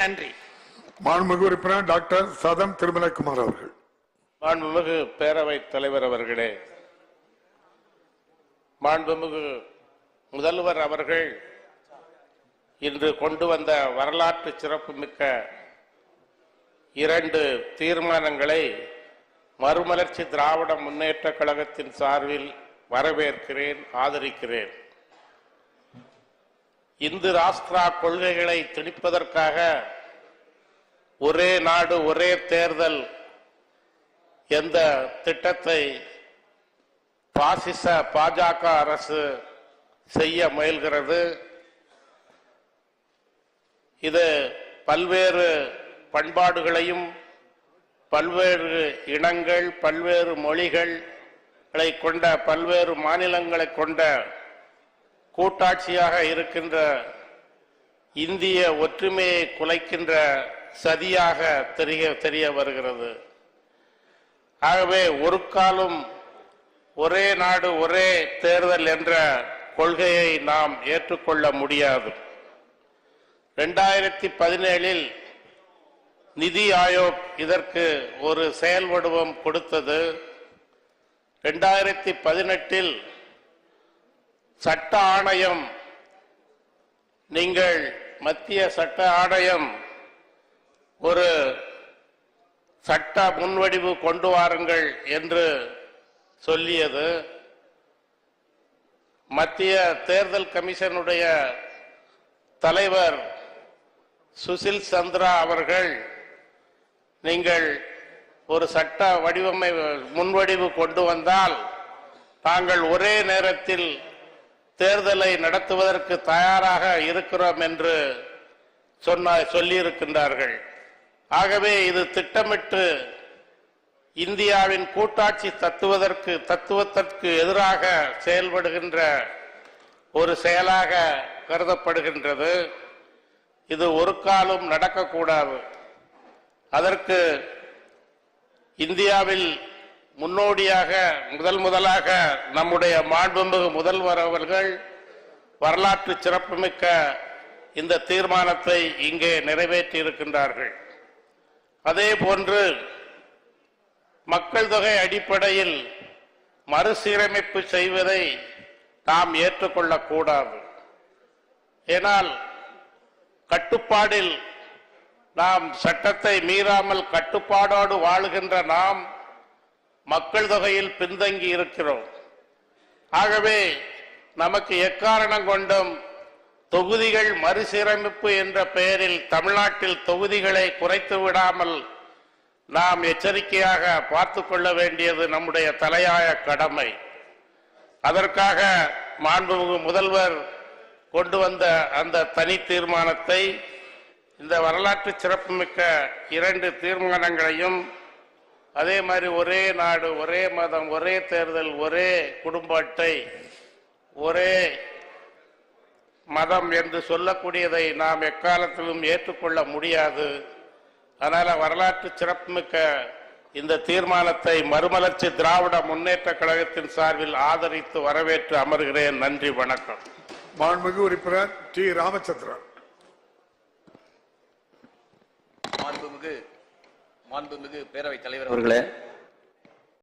நன்றி. மாண்புமிகு உறுப்பினர் டாக்டர் சதம் திருமலைக்குமார் அவர்கள். மாண்புமிகு பேரவைத் தலைவர் அவர்களே, மாண்புமிகு முதல்வர் அவர்கள் இன்று கொண்டு வந்த வரலாற்று சிறப்புமிக்க 2 தீர்மானங்களை மறுமலர்ச்சி திராவிட முன்னேற்ற கழகத்தின் சார்பில் வரவேற்கிறேன், ஆதரிக்கிறேன். இந்து ராஷ்டிரா கொள்கைகளை திணிப்பதற்காக ஒரே நாடு ஒரே தேர்தல் என்ற திட்டத்தை பாசிச பாஜக அரசு செய்ய முயல்கிறது. இது பல்வேறு பண்பாடுகளையும் பல்வேறு இனங்கள் பல்வேறு மொழிகளை கொண்ட பல்வேறு மாநிலங்களை கொண்ட கூட்டாட்சியாக இருக்கின்ற இந்திய ஒற்றுமையை குலைக்கின்ற சதியாக தெரிய வருகிறது. ஆகவே ஒரு காலம் ஒரே நாடு ஒரே தேர்தல் என்ற கொள்கையை நாம் ஏற்றுக்கொள்ள முடியாது. 2017 நிதி ஆயோக் இதற்கு ஒரு செயல் வடிவம் கொடுத்தது. 2018 சட்ட ஆணையம், நீங்கள் மத்திய சட்ட ஆணையம் ஒரு சட்ட முன்வடிவு கொண்டு வாருங்கள் என்று சொல்லியது. மத்திய தேர்தல் கமிஷனுடைய தலைவர் சுசில் சந்திரா அவர்கள், நீங்கள் ஒரு சட்ட முன்வடிவு கொண்டு வந்தால் தாங்கள் ஒரே நேரத்தில் தேர்தலை நடத்துவதற்கு தயாராக இருக்கிறோம் என்று சொல்லியிருக்கின்றார்கள். ஆகவே இது திட்டமிட்டு இந்தியாவின் கூட்டாட்சி தத்துவத்திற்கு எதிராக செயல்படுகின்ற ஒரு செயலாக கருதப்படுகின்றது. இது ஒரு காலம் நடக்கக்கூடாது. அதற்கு இந்தியாவில் முன்னோடியாக முதலாக நம்முடைய மாண்புமிகு முதல்வர் அவர்கள் வரலாற்று சிறப்புமிக்க இந்த தீர்மானத்தை இங்கே நிறைவேற்றி இருக்கின்றார்கள். அதே போன்று மக்கள் தொகை அடிப்படையில் மறுசீரமைப்பு செய்வதை நாம் ஏற்றுக்கொள்ளக்கூடாது. ஏனால் கட்டுப்பாடில் நாம் சட்டத்தை மீறாமல் கட்டுப்பாடோடு வாழுகின்ற நாம் மக்கள் தொகையில் பின்தங்கி இருக்கிறோம். ஆகவே நமக்கு எக்காரணம் கொண்டும் தொகுதிகள் மறுசீரமைப்பு என்ற பெயரில் தமிழ்நாட்டில் தொகுதிகளை குறைத்து விடாமல் நாம் எச்சரிக்கையாக பார்த்து கொள்ள வேண்டியது நம்முடைய தலையாய கடமை. அதற்காக மாண்புமிகு முதல்வர் கொண்டு வந்த அந்த தனி தீர்மானத்தை, இந்த வரலாற்று சிறப்புமிக்க 2 தீர்மானங்களையும், அதே மாதிரி ஒரே நாடு ஒரே மதம் ஒரே தேர்தல் ஒரே குடும்ப அட்டை ஒரே மதம் என்று சொல்லக்கூடியதை நாம் எக்காலத்திலும் ஏற்றுக்கொள்ள முடியாது. அதனால வரலாற்று சிறப்புமிக்க இந்த தீர்மானத்தை மறுமலர்ச்சி திராவிட முன்னேற்ற கழகத்தின் சார்பில் ஆதரித்து வரவேற்று அமர்கிறேன். நன்றி, வணக்கம். மாண்புமிகு உறுப்பினர் டி. ராமச்சந்திரன். மாண்புமிகு பேரவைத் தலைவர் அவர்களே,